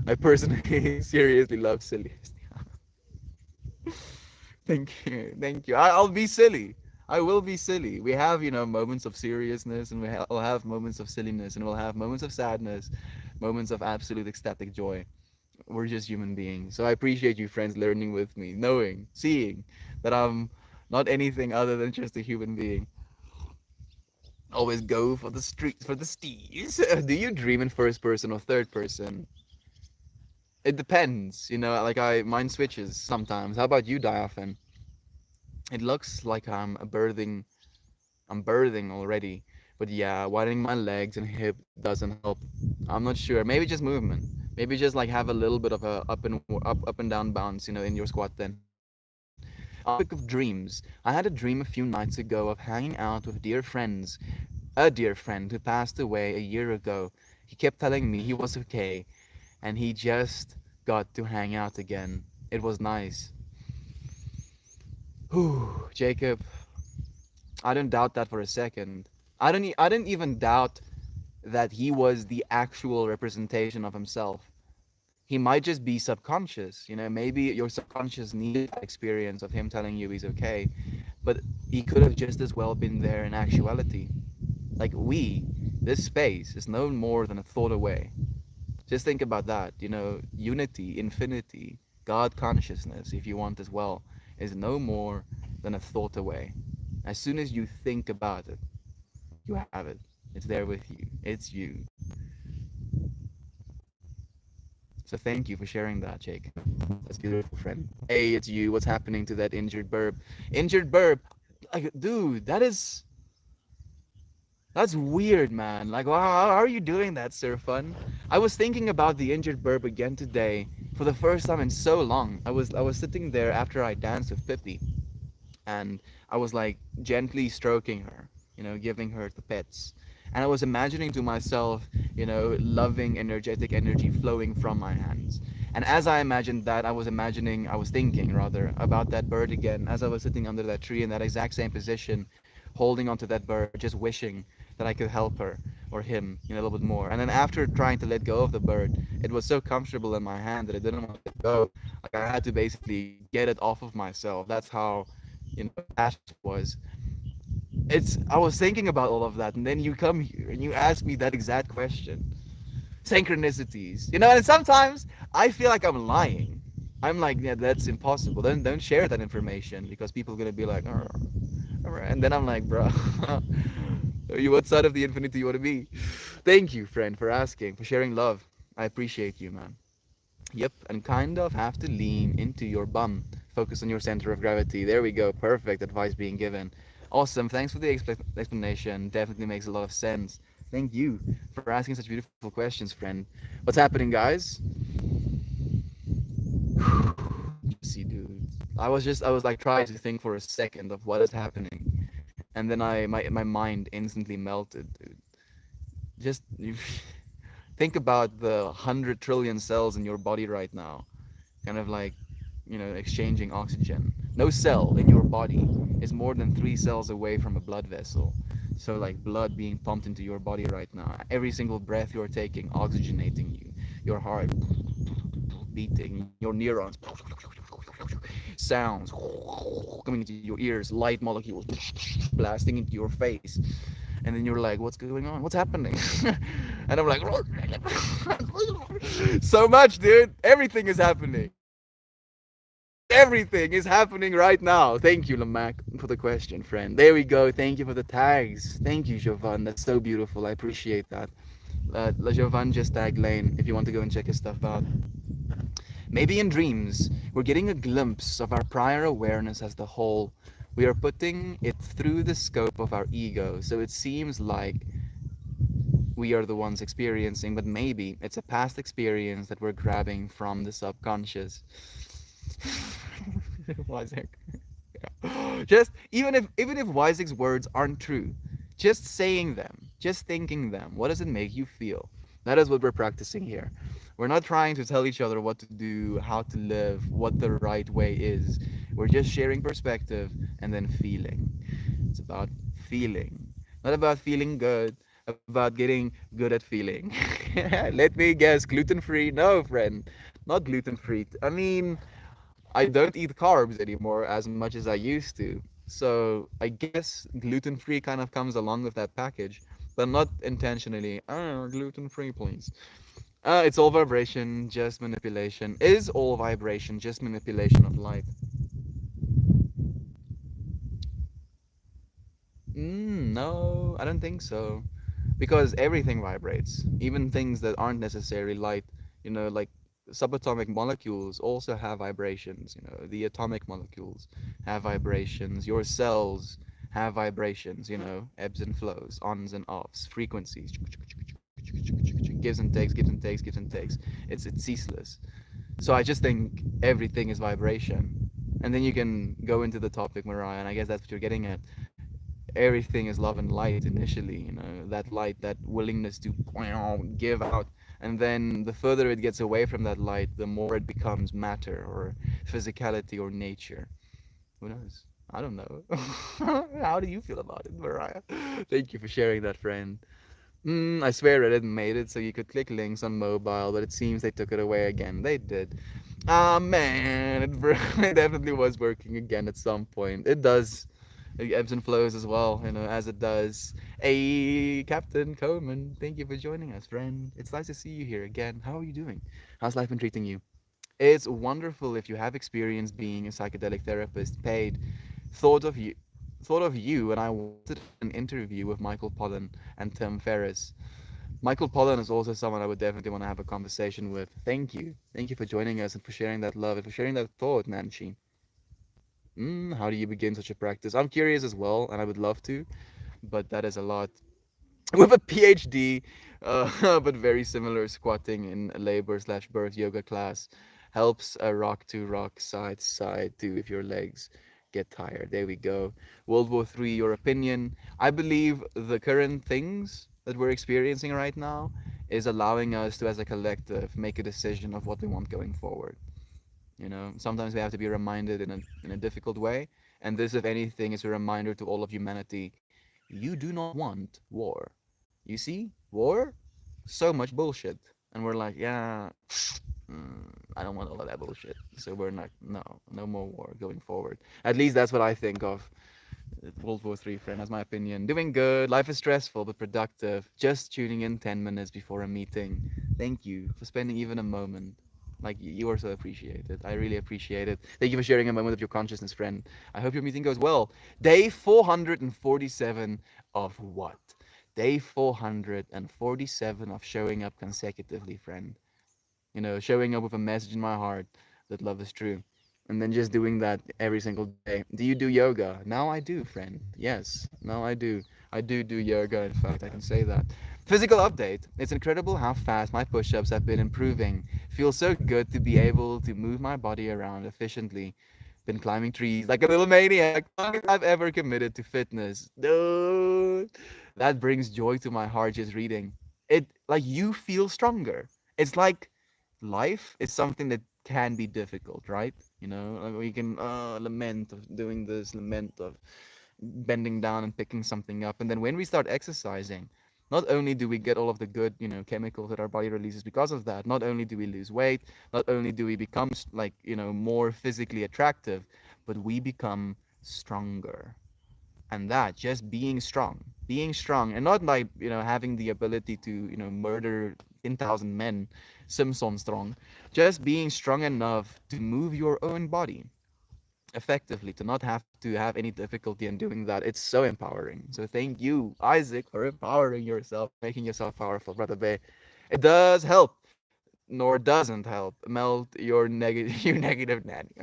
I personally seriously love silly. Thank you. Thank you. I'll be silly. I will be silly. We have, moments of seriousness, and we'll have moments of silliness, and we'll have moments of sadness, moments of absolute ecstatic joy. We're just human beings. So I appreciate you, friends, learning with me, knowing, seeing that I'm not anything other than just a human being. Always go for the streets, for the steez. Do you dream in first person or third person? It depends, like mine switches sometimes. How about you, Diaphan? It looks like I'm birthing already. But yeah, widening my legs and hip doesn't help. I'm not sure. Maybe just movement. Maybe just like have a little bit of a up and down bounce, in your squat then. Topic of dreams. I had a dream a few nights ago of hanging out with dear friends. A dear friend who passed away a year ago. He kept telling me he was okay and he just got to hang out again. It was nice. Whew, Jacob, I don't doubt that for a second. I didn't even doubt that he was the actual representation of himself. He might just be subconscious, maybe your subconscious needed that experience of him telling you he's okay, but he could have just as well been there in actuality. Like this space is no more than a thought away. Just think about that, unity, infinity, God consciousness, if you want as well, is no more than a thought away. As soon as you think about it, you have it. It's there with you. It's you. So thank you for sharing that, Jake. That's beautiful, friend. Hey, it's you. What's happening to that injured burp? Injured burp. Like, dude, that's weird, man. Like, wow, how are you doing that, Sir Fun? I was thinking about the injured burp again today for the first time in so long. I was sitting there after I danced with Pippi, and I was like gently stroking her, giving her the pets. And I was imagining to myself, loving, energetic energy flowing from my hands. And as I imagined that, I was thinking rather about that bird again as I was sitting under that tree in that exact same position, holding onto that bird, just wishing that I could help her or him, a little bit more. And then after trying to let go of the bird, it was so comfortable in my hand that I didn't want to let go. Like I had to basically get it off of myself. That's how, attached it was. I was thinking about all of that, and then you come here and you ask me that exact question. Synchronicities, and sometimes I feel like I'm lying. I'm like, yeah, that's impossible. Then don't share that information because people are gonna be like, "Arr, arr," and then I'm like, bro, what side of the infinity you want to be? Thank you, friend, for asking, for sharing love. I appreciate you, man. Yep, and kind of have to lean into your bum. Focus on your center of gravity. There we go. Perfect advice being given. Awesome. Thanks for the explanation. Definitely makes a lot of sense. Thank you for asking such beautiful questions, friend. What's happening, guys? Juicy, dude. I was like trying to think for a second of what is happening, and then my mind instantly melted, dude. Just think about the 100 trillion cells in your body right now, kind of like, exchanging oxygen. No cell in your body is more than 3 cells away from a blood vessel. So, like blood being pumped into your body right now. Every single breath you're taking, oxygenating you. Your heart beating, your neurons, sounds coming into your ears, light molecules blasting into your face. And then you're like, what's going on? What's happening? And I'm like, so much, dude. Everything is happening. Everything is happening right now. Thank you, Lamac, for the question, friend. There we go. Thank you for the tags. Thank you, Jovan. That's so beautiful. I appreciate that. La Jovan just tagged Lane if you want to go and check his stuff out. Maybe in dreams, we're getting a glimpse of our prior awareness as the whole. We are putting it through the scope of our ego, so it seems like we are the ones experiencing, but maybe it's a past experience that we're grabbing from the subconscious. Wozniak. Just even if Weisig's words aren't true, just saying them, just thinking them, what does it make you feel? That is what we're practicing here. We're not trying to tell each other what to do, how to live, what the right way is. We're just sharing perspective and then feeling. It's about feeling, not about feeling good, about getting good at feeling. Let me guess, gluten free? No, friend, not gluten free. I mean, I don't eat carbs anymore as much as I used to. So I guess gluten free kind of comes along with that package, but not intentionally. Oh, gluten free, please. It's all vibration, just manipulation. Is all vibration just manipulation of light? No, I don't think so. Because everything vibrates, even things that aren't necessarily light, like subatomic molecules also have vibrations, the atomic molecules have vibrations, your cells have vibrations, ebbs and flows, ons and offs, frequencies, gives and takes, gives and takes, gives and takes. It's ceaseless. So I just think everything is vibration. And then you can go into the topic, Mariah, and I guess that's what you're getting at. Everything is love and light initially, that light, that willingness to give out. And then the further it gets away from that light, the more it becomes matter or physicality or nature. Who knows? I don't know. How do you feel about it, Mariah? Thank you for sharing that, friend. I swear Reddit made it so you could click links on mobile, but it seems they took it away again. They did. Ah, man, it definitely was working again at some point. It does. It ebbs and flows as well, as it does. Hey, Captain Coleman, thank you for joining us, friend. It's nice to see you here again. How are you doing? How's life been treating you? It's wonderful if you have experience being a psychedelic therapist paid. Thought of you, thought of you, and I wanted an interview with Michael Pollan and Tim Ferriss. Michael Pollan is also someone I would definitely want to have a conversation with. Thank you for joining us and for sharing that love and for sharing that thought, Nancy. How do you begin such a practice? I'm curious as well, and I would love to, but that is a lot. With a PhD, but very similar, squatting in a labor slash birth yoga class helps rock to rock, side to side, too, with your legs. get tired. There we go. World War III, your opinion. I believe the current things that we're experiencing right now is allowing us to, as a collective, make a decision of what we want going forward. You know, sometimes we have to be reminded in a difficult way, and this, if anything, is a reminder to all of humanity: you do not want war. You see, war, so much bullshit, and we're like, yeah, I don't want all of that bullshit. So we're not, no more war going forward. At least that's what I think of World War III, friend. That's my opinion. Doing good. Life is stressful but productive. Just tuning in 10 minutes before a meeting. Thank you for spending even a moment. Like, you are so appreciated. I really appreciate it. Thank you for sharing a moment of your consciousness, friend. I hope your meeting goes well. Day 447 of what? Day 447 of showing up consecutively, friend. You know, showing up with a message in my heart that love is true. And then just doing that every single day. Do you do yoga? Now I do, friend. Yes, now I do. I do yoga, in fact, I can say that. Physical update. It's incredible how fast my push ups have been improving. Feels so good to be able to move my body around efficiently. Been climbing trees like a little maniac. Longest I've ever committed to fitness. Dude, that brings joy to my heart just reading. It, like, you feel stronger. It's like life is something that can be difficult, right? You know, like we can lament of doing this, lament of bending down and picking something up, and then when we start exercising, not only do we get all of the good, you know, chemicals that our body releases because of that, not only do we lose weight, not only do we become like, you know, more physically attractive, but we become stronger. And that, just being strong, and not like, you know, having the ability to, you know, murder 10,000 men, Simpson strong, just being strong enough to move your own body effectively, to not have to have any difficulty in doing that. It's so empowering. So thank you, Isaac, for empowering yourself, making yourself powerful, brother Bay. It does help, nor doesn't help, melt your negative your negative nanny.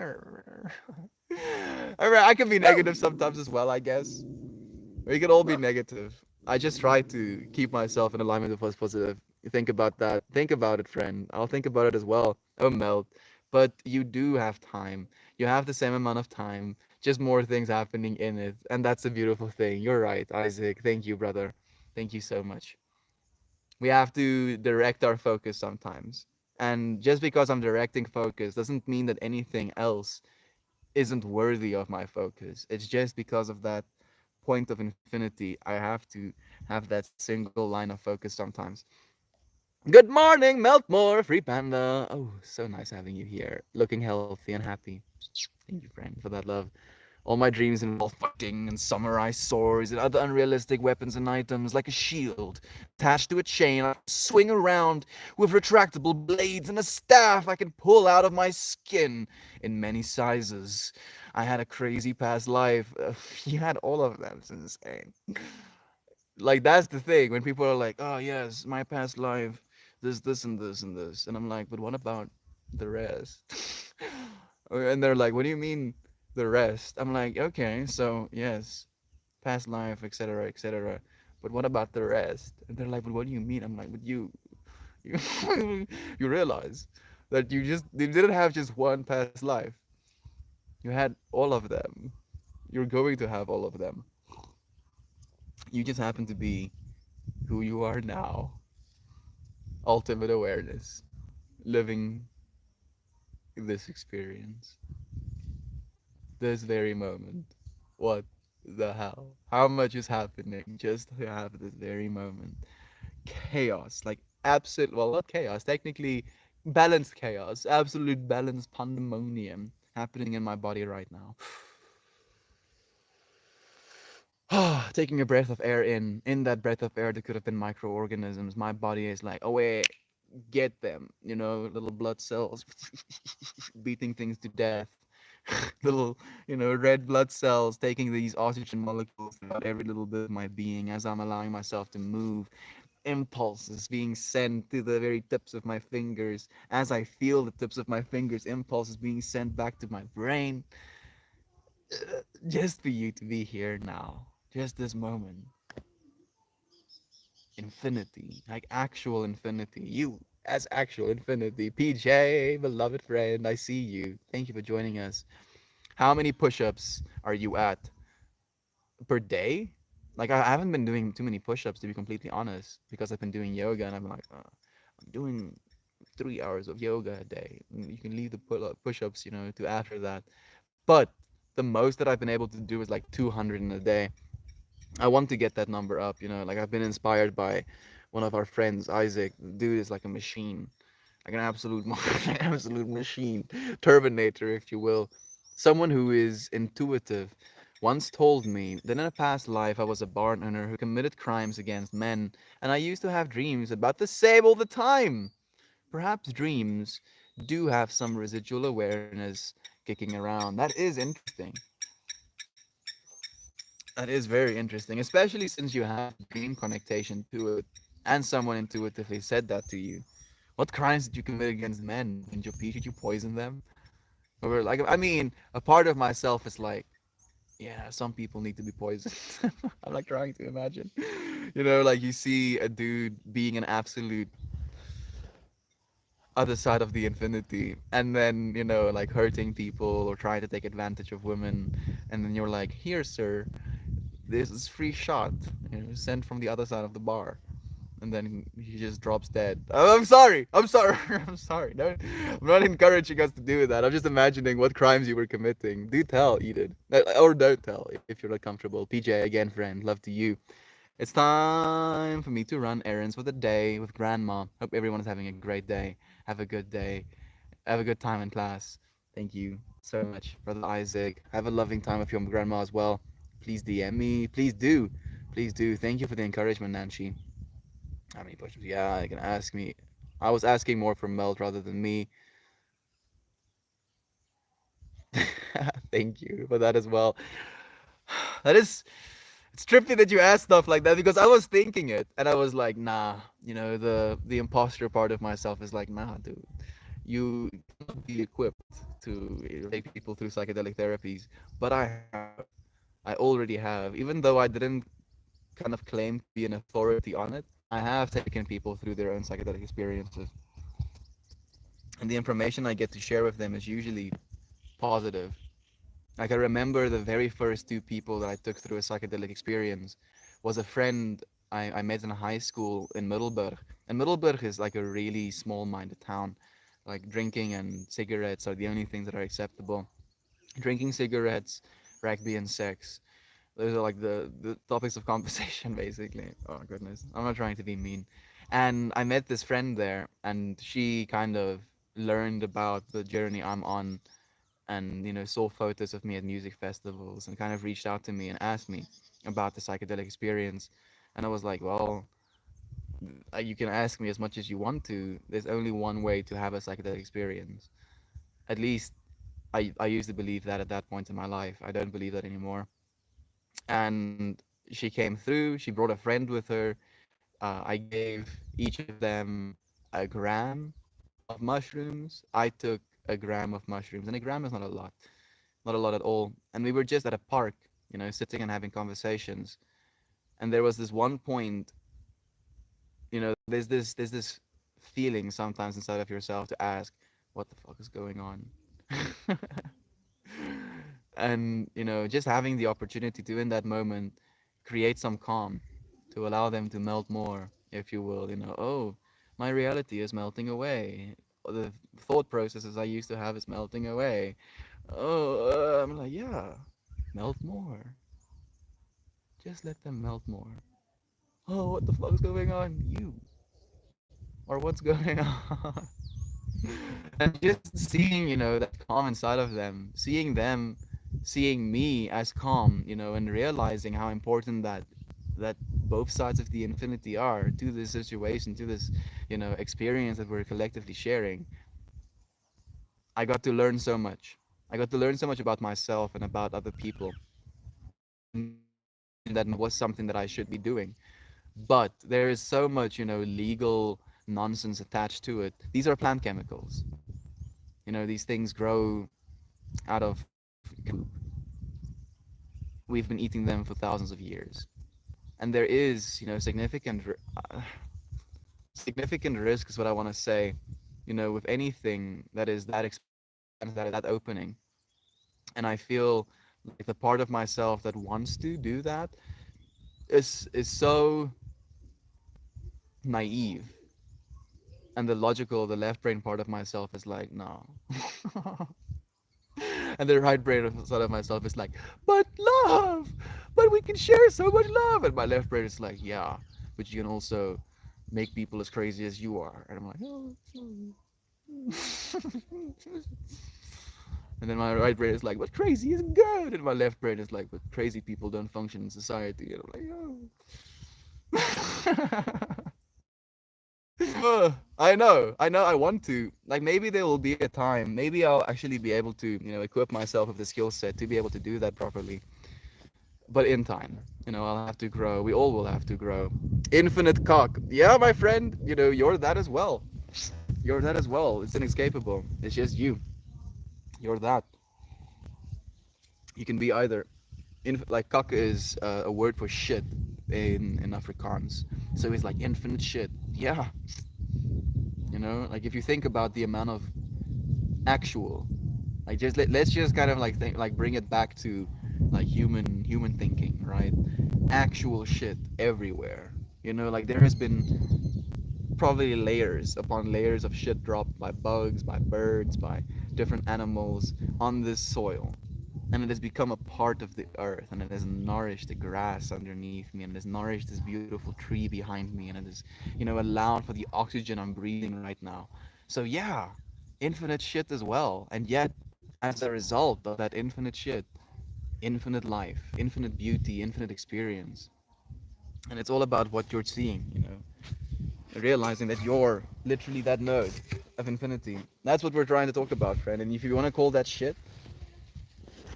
All right, I can be negative sometimes as well, I guess. We can all be negative. I just try to keep myself in alignment with what's positive. You think about that. Think about it, friend. I'll think about it as well. Oh, melt. But you do have time. You have the same amount of time, just more things happening in it. And that's a beautiful thing. You're right, Isaac. Thank you, brother. Thank you so much. We have to direct our focus sometimes. And just because I'm directing focus doesn't mean that anything else isn't worthy of my focus. It's just because of that point of infinity, I have to have that single line of focus sometimes. Good morning, Meltmore, Free Panda. Oh, so nice having you here. Looking healthy and happy. Thank you, friend, for that love. All my dreams involve fighting and samurai swords and other unrealistic weapons and items like a shield attached to a chain I can swing around with retractable blades and a staff I can pull out of my skin in many sizes. I had a crazy past life. You had all of them. It's insane. Like, that's the thing when people are like, "Oh yes, my past life, this, and this, and this," and I'm like, "But what about the rest?" And they're like, "What do you mean the rest?" I'm like, "Okay, so yes, past life, etc., etc. But what about the rest?" And they're like, "But what do you mean?" I'm like, "But you, you realize that you didn't have just one past life. You had all of them. You're going to have all of them. You just happen to be who you are now. Ultimate awareness, living this experience, this very moment. What the hell? How much is happening just to have this very moment? Chaos, like absolute, well, not chaos, technically balanced chaos, absolute balanced pandemonium happening in my body right now. Taking a breath of air in that breath of air, there could have been microorganisms. My body is like, oh wait, get them, you know, little blood cells beating things to death. Little, you know, red blood cells taking these oxygen molecules throughout every little bit of my being as I'm allowing myself to move. Impulses being sent to the very tips of my fingers. As I feel the tips of my fingers, impulses being sent back to my brain. Just for you to be here now. Just this moment. Infinity. Like actual infinity. You as actual infinity. PJ, beloved friend, I see you. Thank you for joining us. How many push-ups are you at per day? Like I haven't been doing too many push-ups to be completely honest, because I've been doing yoga and I'm like, I'm doing 3 hours of yoga a day. You can leave the push-ups, to after that. But the most that I've been able to do is like 200 in a day. I want to get that number up. Like I've been inspired by one of our friends, Isaac. The dude is like a machine, like an absolute, an absolute machine, Terminator, if you will. Someone who is intuitive once told me that in a past life I was a barn owner who committed crimes against men, and I used to have dreams about the same all the time. Perhaps dreams do have some residual awareness kicking around. That is interesting. That is very interesting, especially since you have dream connotation to it, and someone intuitively said that to you. What crimes did you commit against men? Did you poison them? Or like, I mean, a part of myself is like, yeah, some people need to be poisoned. I'm like trying to imagine, like you see a dude being an absolute other side of the infinity, and then like hurting people or trying to take advantage of women, and then you're like, here, sir, this is free shot, sent from the other side of the bar, and then he just drops dead. I'm sorry. I'm sorry. I'm sorry. No, I'm not encouraging us to do that. I'm just imagining what crimes you were committing. Do tell, Eden, or don't tell if you're not comfortable. PJ, again, friend, love to you. It's time for me to run errands for the day with grandma. Hope everyone is having a great day. Have a good day. Have a good time in class. Thank you so much, brother Isaac. Have a loving time with your grandma as well. Please DM me. Please do. Please do. Thank you for the encouragement, Nancy. How many push-ups? Yeah, you can ask me. I was asking more from Melt rather than me. Thank you for that as well. That is, it's trippy that you ask stuff like that because I was thinking it and I was like, nah. The imposter part of myself is like, nah, dude. You cannot be equipped to take people through psychedelic therapies, but I have. I already have. Even though I didn't kind of claim to be an authority on it, I have taken people through their own psychedelic experiences. And the information I get to share with them is usually positive. Like I remember the very first two people that I took through a psychedelic experience was a friend I met in high school in Middelburg. And Middelburg is like a really small-minded town. Like drinking and cigarettes are the only things that are acceptable. Drinking cigarettes, rugby, and sex. Those are like the topics of conversation, basically. Oh goodness, I'm not trying to be mean. And I met this friend there, and she kind of learned about the journey I'm on, and saw photos of me at music festivals, and kind of reached out to me and asked me about the psychedelic experience. And I was like, well, you can ask me as much as you want to. There's only one way to have a psychedelic experience. At least I used to believe that at that point in my life. I don't believe that anymore. And she came through. She brought a friend with her. I gave each of them a gram of mushrooms. I took a gram of mushrooms, and a gram is not a lot, not a lot at all. And we were just at a park, sitting and having conversations. And there was this one point, there's this feeling sometimes inside of yourself to ask, what the fuck is going on? And just having the opportunity to in that moment create some calm, to allow them to melt more, if you will. Oh, my reality is melting away. The thought processes I used to have is melting away. Oh, I'm like, yeah, melt more. Just let them melt more. Oh, what the fuck's going on? You, or what's going on? And just seeing that calm inside of them, seeing them, seeing me as calm, and realizing how important that both sides of the infinity are to this situation, to this experience that we're collectively sharing. I got to learn so much. I got to learn so much about myself and about other people, and that was something that I should be doing. But there is so much legal nonsense attached to it. These are plant chemicals. These things grow out of poop. We've been eating them for thousands of years, and there is uh, significant risk is what I want to say. With anything that is that that opening. And I feel like the part of myself that wants to do that is so naive, and the logical, the left brain part of myself is like, no. And the right brain side of myself is like, but love, but we can share so much love. And my left brain is like, yeah, but you can also make people as crazy as you are. And I'm like, oh. And then my right brain is like, but crazy is good. And my left brain is like, but crazy people don't function in society. And I'm like, oh. I know, I want to. Like maybe there will be a time. Maybe I'll actually be able to, equip myself with the skill set to be able to do that properly. But in time, I'll have to grow. We all will have to grow. Infinite cock. Yeah, my friend, you're that as well. You're that as well. It's inescapable. It's just you. You're that. You can be either. Like cock is a word for shit in Afrikaans. So it's like infinite shit. Yeah, like if you think about the amount of actual, like just let's just kind of like think, like bring it back to like human thinking, right? Actual shit everywhere. Like there has been probably layers upon layers of shit dropped by bugs, by birds, by different animals on this soil, and it has become a part of the earth, and it has nourished the grass underneath me, and it has nourished this beautiful tree behind me, and it has allowed for the oxygen I'm breathing right now. So yeah, infinite shit as well. And yet, as a result of that infinite shit, infinite life, infinite beauty, infinite experience. And it's all about what you're seeing, realizing that you're literally that node of infinity. That's what we're trying to talk about, friend. And if you want to call that shit,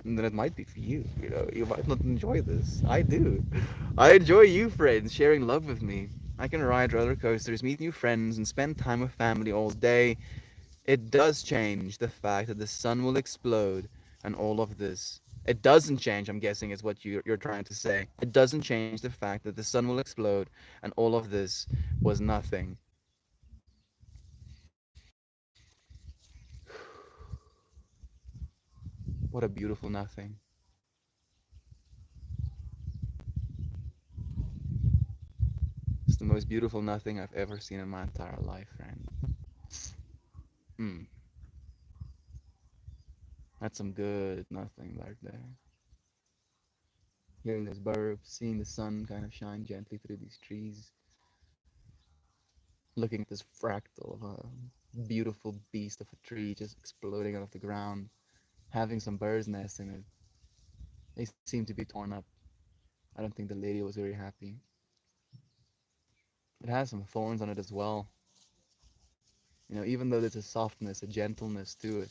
then it might be for you. You might not enjoy this. I do. I enjoy you, friends, sharing love with me. I can ride roller coasters, meet new friends, and spend time with family all day. It does change the fact that the sun will explode and all of this. It doesn't change, I'm guessing, is what you're trying to say. It doesn't change the fact that the sun will explode and all of this was nothing. What a beautiful nothing. It's the most beautiful nothing I've ever seen in my entire life, friend. Hmm. That's some good nothing right there. Hearing those birds, seeing the sun kind of shine gently through these trees, looking at this fractal of a beautiful beast of a tree just exploding out of the ground, having some birds' nests in it. They seem to be torn up. I don't think the lady was very happy. It has some thorns on it as well. Even though there's a softness, a gentleness to it,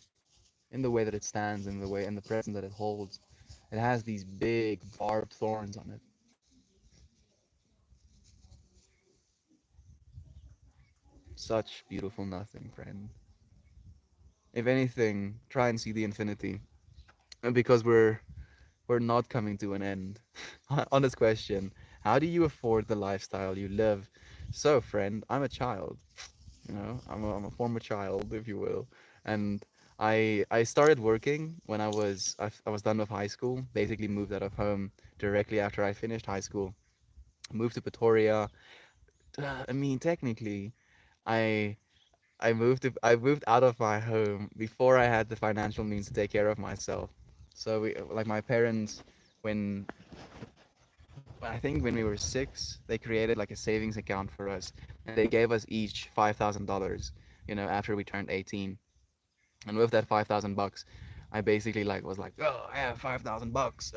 in the way that it stands, in the way, in the presence that it holds, it has these big barbed thorns on it. Such beautiful nothing, friend. If anything, try and see the infinity, because we're not coming to an end. Honest question: how do you afford the lifestyle you live? So, friend, I'm a child. I'm a former child, if you will, and I started working when I was done with high school. Basically, moved out of home directly after I finished high school. Moved to Pretoria. I mean, technically, I I moved out of my home before I had the financial means to take care of myself. So like my parents, when I think when we were 6, they created like a savings account for us, and they gave us each $5,000. After we turned 18, and with that 5,000 bucks, I basically like was like, oh, I have 5,000 bucks,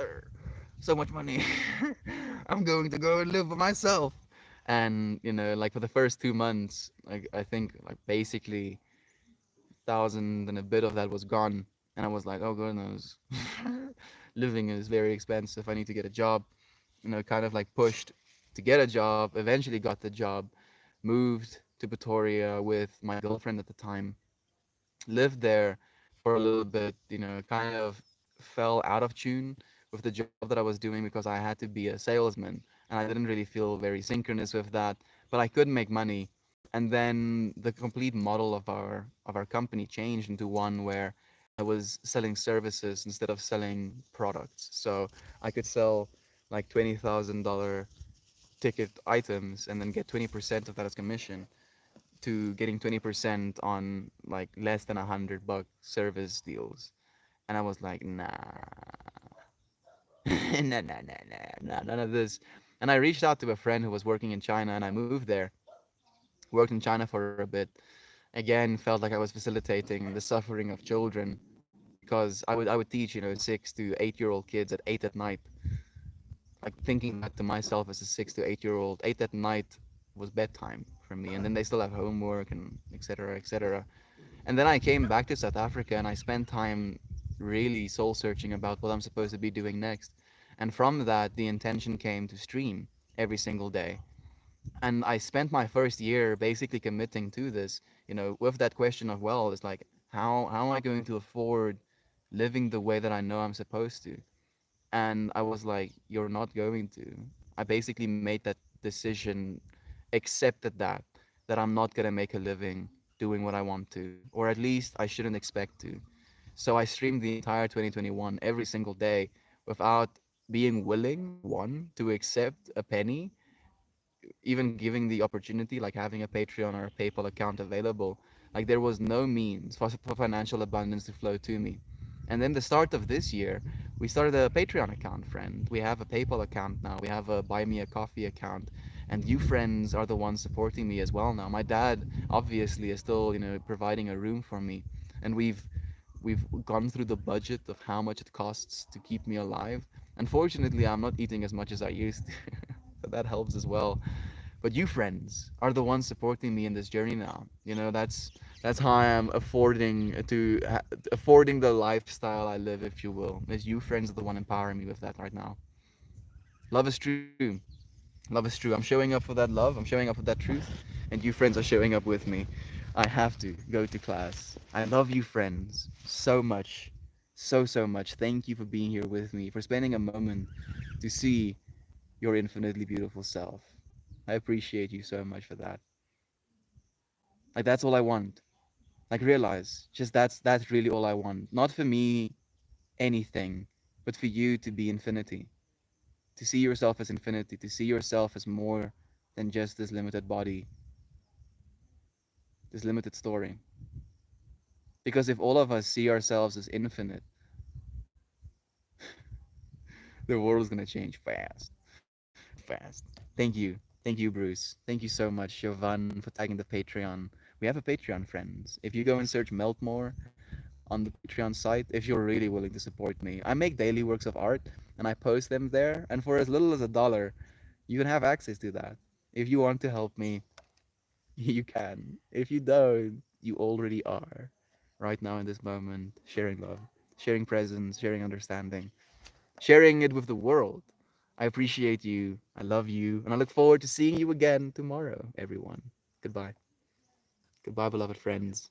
so much money. I'm going to go and live by myself. And like for the first 2 months, like I think like basically thousand and a bit of that was gone, and I was like, oh goodness, living is very expensive. I need to get a job. Kind of like pushed to get a job. Eventually got the job, moved to Pretoria with my girlfriend at the time, lived there for a little bit. Kind of fell out of tune with the job that I was doing because I had to be a salesman, and I didn't really feel very synchronous with that. But I could make money, and then the complete model of our company changed into one where I was selling services instead of selling products. So I could sell like $20,000 ticket items and then get 20% of that as commission, to getting 20% on like less than $100 service deals. And I was like, nah, nah, nah, nah, nah, none of this. And I reached out to a friend who was working in China, and I moved there, worked in China for a bit. Again, felt like I was facilitating the suffering of children, because I would teach, 6 to 8 year old kids at 8 at night, like thinking that to myself as a 6 to 8 year old, 8 at night was bedtime for me, and then they still have homework and etc. etc. And then I came back to South Africa and I spent time really soul searching about what I'm supposed to be doing next. And from that, the intention came to stream every single day. And I spent my first year basically committing to this, with that question of, well, it's like, how am I going to afford living the way that I know I'm supposed to? And I was like, you're not going to. I basically made that decision, accepted that I'm not gonna make a living doing what I want to, or at least I shouldn't expect to. So I streamed the entire 2021 every single day without being willing, one, to accept a penny, even giving the opportunity, like having a Patreon or a PayPal account available. Like there was no means for financial abundance to flow to me. And then the start of this year, we started a Patreon account, friend. We have a PayPal account now. We have a Buy Me a Coffee account. And you friends are the ones supporting me as well now. My dad obviously is still, providing a room for me. And we've gone through the budget of how much it costs to keep me alive. Unfortunately, I'm not eating as much as I used to. So that helps as well. But you friends are the ones supporting me in this journey now. That's how I am affording the lifestyle I live, if you will. Is you friends are the one empowering me with that right now. Love is true. Love is true. I'm showing up for that love. I'm showing up for that truth, and you friends are showing up with me. I have to go to class. I love you friends so much, so much. Thank you for being here with me, for spending a moment to see your infinitely beautiful self. I appreciate you so much for that. Like that's all I want. Like realize, just that's really all I want. Not for me anything, but for you to be infinity. To see yourself as infinity, to see yourself as more than just this limited body, this limited story. Because if all of us see ourselves as infinite, the world is gonna change fast. Fast. Thank you. Thank you, Bruce. Thank you so much, Jovan, for tagging the Patreon. We have a Patreon, friends. If you go and search Meltmore on the Patreon site, if you're really willing to support me, I make daily works of art and I post them there. And for as little as $1, you can have access to that. If you want to help me, you can. If you don't, you already are. Right now in this moment, sharing love, sharing presence, sharing understanding, sharing it with the world. I appreciate you. I love you. And I look forward to seeing you again tomorrow, everyone. Goodbye. Goodbye, beloved friends.